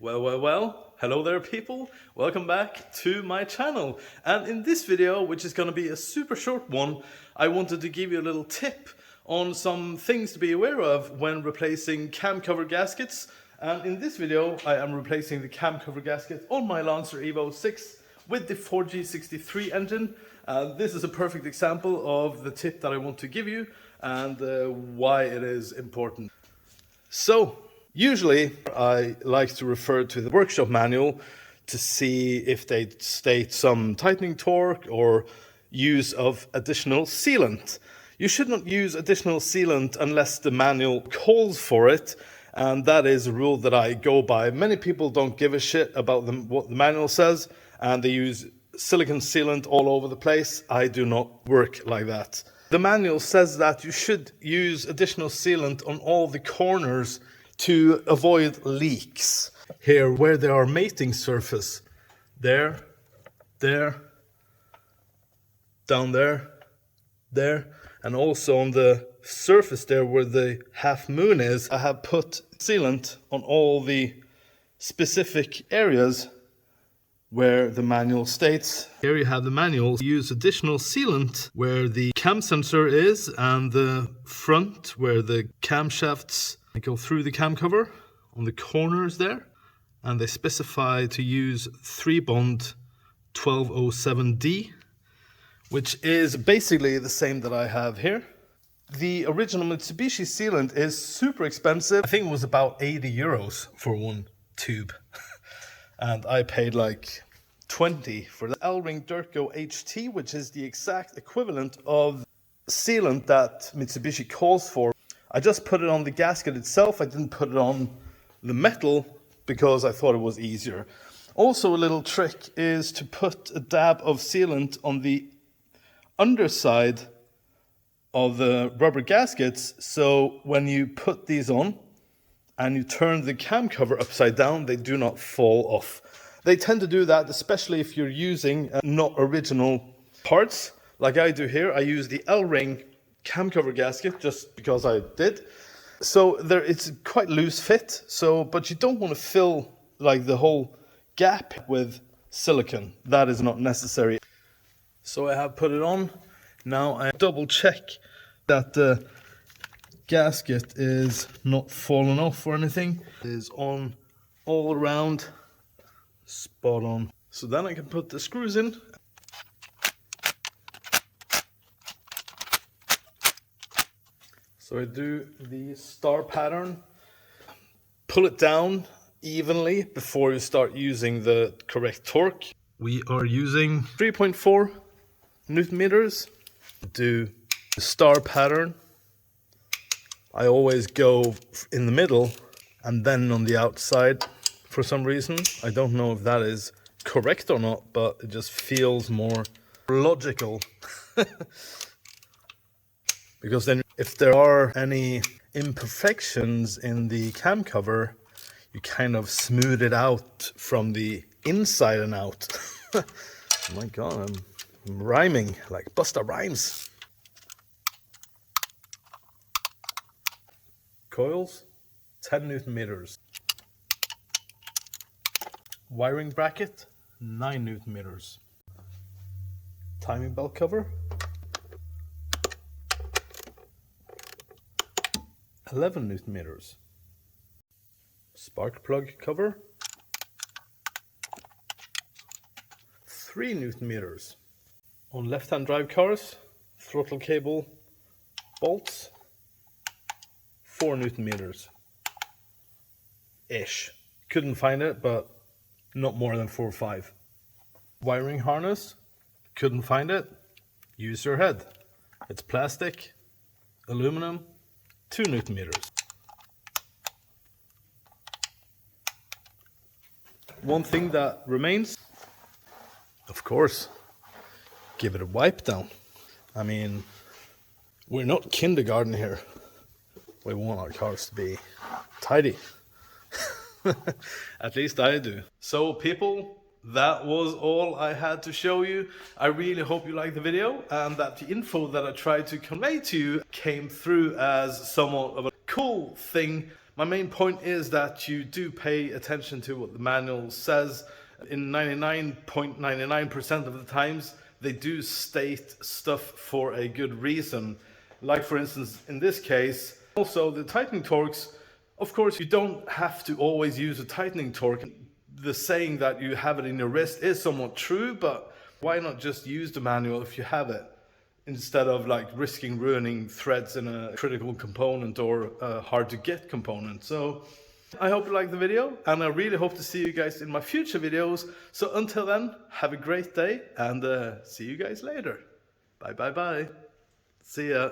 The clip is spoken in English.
Well, hello there people, welcome back to my channel. And in this video, which is going to be a super short one, I wanted to give you a little tip on some things to be aware of when replacing CamCover gaskets. And in this video, I am replacing the CamCover gasket on my Lancer Evo6 with the 4G63 engine. This is a perfect example of the tip that I want to give you and why it is important. So, usually I like to refer to the workshop manual to see if they state some tightening torque or use of additional sealant. You should not use additional sealant unless the manual calls for it, and that is a rule that I go by. Many people don't give a shit about what the manual says, and they use silicone sealant all over the place. I do not work like that. The manual says that you should use additional sealant on all the corners to avoid leaks. Here, where there are mating surface, there, down there, and also on the surface there where the half moon is, I have put sealant on all the specific areas where the manual states. Here you have the manual. Use additional sealant where the cam sensor is and the front where the camshafts go through the cam cover on the corners there. And they specify to use 3-bond 1207D, which is basically the same that I have here. The original Mitsubishi sealant is super expensive. I think it was about 80 euros for one tube. And I paid like 20 for the L-Ring Durco HT, which is the exact equivalent of sealant that Mitsubishi calls for. I just put it on the gasket itself. I didn't put it on the metal because I thought it was easier. Also, a little trick is to put a dab of sealant on the underside of the rubber gaskets, so when you put these on and you turn the cam cover upside down, they do not fall off. They tend to do that, especially if you're using not original parts, like I do here. I use the L-Ring cam cover gasket just because I did. So it's quite loose fit, but you don't want to fill like the whole gap with silicone. That is not necessary. So I have put it on. Now I double check that the gasket is not falling off or anything. It is on all around, spot on. So then I can put the screws in. So I do the star pattern, pull it down evenly before you start using the correct torque. We are using 3.4 Newton meters. Do the star pattern. I always go in the middle and then on the outside for some reason. I don't know if that is correct or not, but it just feels more logical. Because then if there are any imperfections in the cam cover, you kind of smooth it out from the inside and out. Oh my god, I'm rhyming like Busta Rhymes. Coils, 10 Newton meters. Wiring bracket, 9 Newton meters. Timing belt cover, 11 Newton meters. Spark plug cover, 3 Newton meters. On left-hand drive cars, throttle cable bolts, 4 Newton meters. Ish. Couldn't find it, but not more than 4 or 5. Wiring harness, couldn't find it. Use your head. It's plastic, aluminum, 2 Newton meters. One thing that remains, of course, give it a wipe down. I mean, we're not kindergarten here. We want our cars to be tidy. At least I do. So people, that was all I had to show you. I really hope you liked the video and that the info that I tried to convey to you came through as somewhat of a cool thing My main point is that you do pay attention to what the manual says. In 99.99% of the times, they do state stuff for a good reason. Like for instance, in this case, also the tightening torques, of course, you don't have to always use a tightening torque. The saying that you have it in your wrist is somewhat true, but why not just use the manual if you have it, instead of like risking ruining threads in a critical component or a hard to get component. So I hope you liked the video, and I really hope to see you guys in my future videos. So until then, have a great day, and see you guys later. Bye bye bye. See ya.